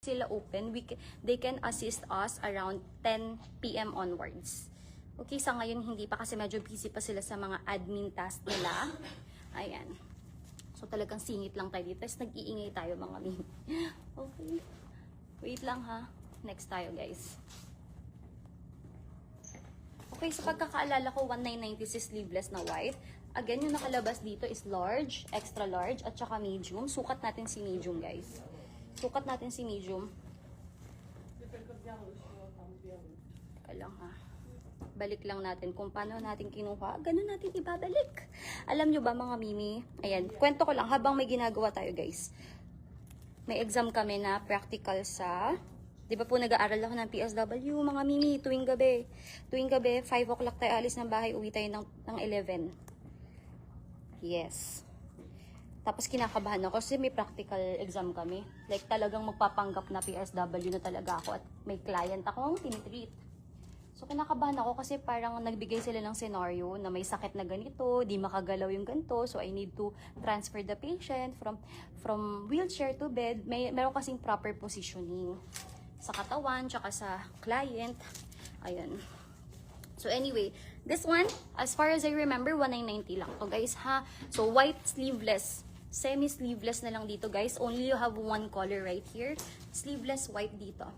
sila open, they can assist us around 10 p.m. onwards. Okay, sa ngayon hindi pa kasi medyo busy pa sila sa mga admin task nila. Ayan. So talagang singit lang tayo dito. Tapos nag-iingay tayo mga mimi. Okay. Wait lang ha. Next tayo guys. Okay, sa pagkakaalala ko, 1990 si sleeveless na white. Again, yung nakalabas dito is large, extra large, at saka medium. Sukat natin si medium guys. Sukat natin si medium. Teka lang ha. Balik lang natin kung paano natin kinuha. Ganun natin ibabalik. Alam nyo ba mga mimi? Ayan, kwento ko lang habang may ginagawa tayo guys. May exam kami na practical sa... Di ba po nag-aaral ako ng PSW, mga mimi, tuwing gabi. Tuwing gabi, 5 o'clock tayo alis ng bahay, uwi tayo ng 11. Yes. Tapos kinakabahan ako kasi may practical exam kami. Like talagang magpapanggap na PSW na talaga ako at may client akong tinitreat. So kinakabahan ako kasi parang nagbigay sila ng scenario na may sakit na ganito, di makagalaw yung ganito. So I need to transfer the patient from wheelchair to bed. Meron kasing proper positioning sa katawan tsaka sa client. Ayun. So anyway, this one, as far as I remember, 1990 lang to guys ha. So white sleeveless, semi-sleeveless na lang dito guys. Only you have one color right here. Sleeveless white dito.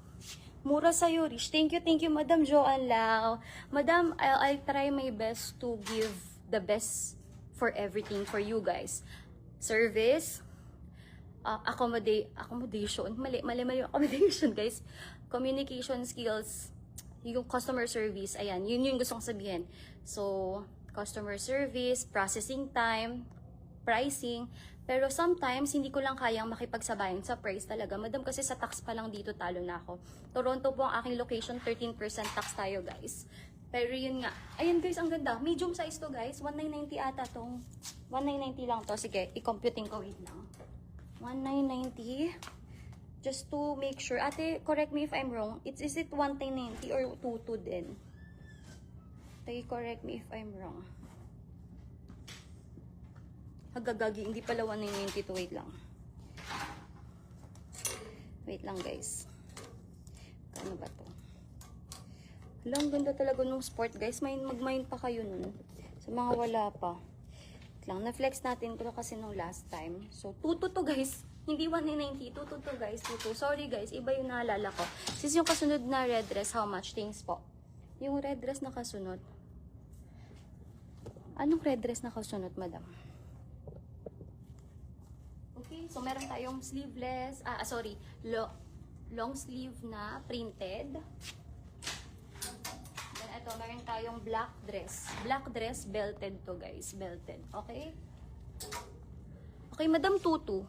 Mura sa'yo, Rich. Thank you, Madam Joanne Lau. Madam, I'll try my best to give the best for everything for you guys. Service, accommodation. Mali yung accommodation, guys. Communication skills, yung customer service. Ayan, yun yung gusto kong sabihin. So, customer service, processing time, pricing. Pero sometimes, hindi ko lang kayang makipagsabayan sa price talaga. Madam, kasi sa tax pa lang dito talo na ako. Toronto po ang aking location, 13% tax tayo, guys. Pero yun nga. Ayan, guys, ang ganda. Medium size to, guys. 1990 ata tong. 1990 lang to. Sige, i-computing ko. Wait lang. 1990. Just to make sure. Ate, correct me if I'm wrong. Is it 1990 or 22 din? Ate, correct me if I'm wrong. Hagagagi, hindi pala 1990 to. Wait lang. Wait lang, guys. Ano ba to? Hala, ang ganda talaga nung sport, guys. Mag-mind pa kayo nun. Sa mga wala pa. Wait lang, na-flex natin to kasi nung last time. So, 22 to, guys. Hindi 1990. 22 to, guys. 22. Sorry, guys. Iba yung naalala ko. Sis, yung kasunod na red dress, how much? Thanks po. Yung red dress na kasunod. Anong red dress na kasunod, madam? Okay, so meron tayong sleeveless, long sleeve na printed. Then ito, meron tayong black dress. Black dress, belted to guys, belted. Okay? Okay, Madam Tutu.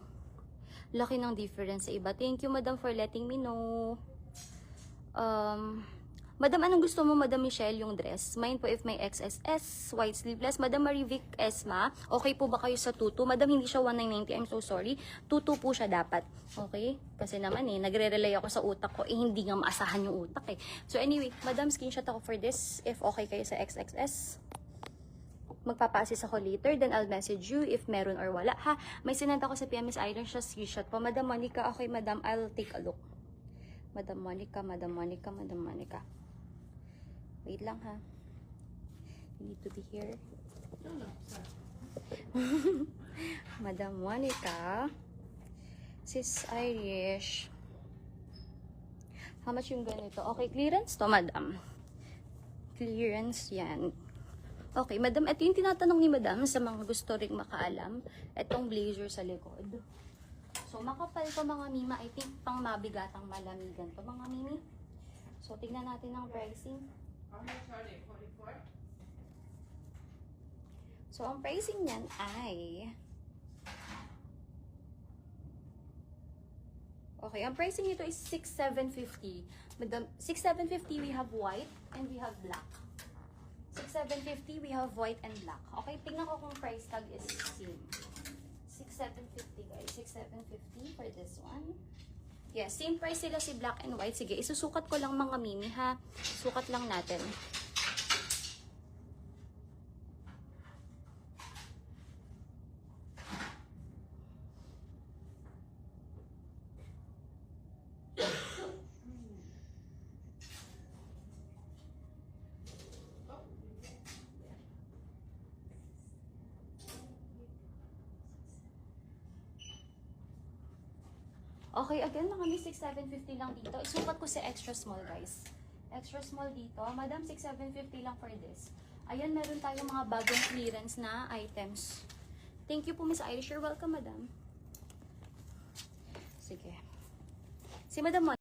Laki ng difference sa iba. Thank you, Madam, for letting me know. Madam, anong gusto mo, Madam Michelle, yung dress? Mine po if may XSS, white sleeveless. Madam Marivic Esma, okay po ba kayo sa tutu? Madam, hindi siya 1990, I'm so sorry. Tutu po siya dapat. Okay? Kasi naman nagre-relay ako sa utak ko, hindi nga maasahan yung utak So anyway, Madam, screenshot ako for this if okay kayo sa XXS. Magpapa-assist ako later, then I'll message you if meron or wala. Ha, may sinend ako sa PMS Island siya, screenshot po. Madam Monica, okay, Madam, I'll take a look. Madam Monica. Wait lang ha. You need to be here. Madam Monica. Sis Irish. How much yung ganito? Okay, clearance to, Madam. Clearance yan. Okay, Madam, ito yung tinatanong ni Madam sa mga gusto ring makaalam. Itong blazer sa likod. So, makapal to mga mima. I think pang mabigatang malamigan to mga mimi. So, tignan natin ang pricing. How much are they? 44? So, ang pricing niyan ay... Okay, ang pricing nito is 6,750. Madam, 6,750 we have white and we have black. 6,750 we have white and black. Okay, tingnan ko kung price tag is same. 6,750 guys. 6,750 for this one. Yes, same price sila si black and white. Sige, isusukat ko lang mga mimi ha. Sukat lang natin. Okay, again, mga miss, 6,750 lang dito. Isukat ko si extra small, guys. Extra small dito. Madam, 6,750 lang for this. Ayan, meron tayong mga bagong clearance na items. Thank you po, Miss Irish. You're welcome, madam. Sige. Si Madam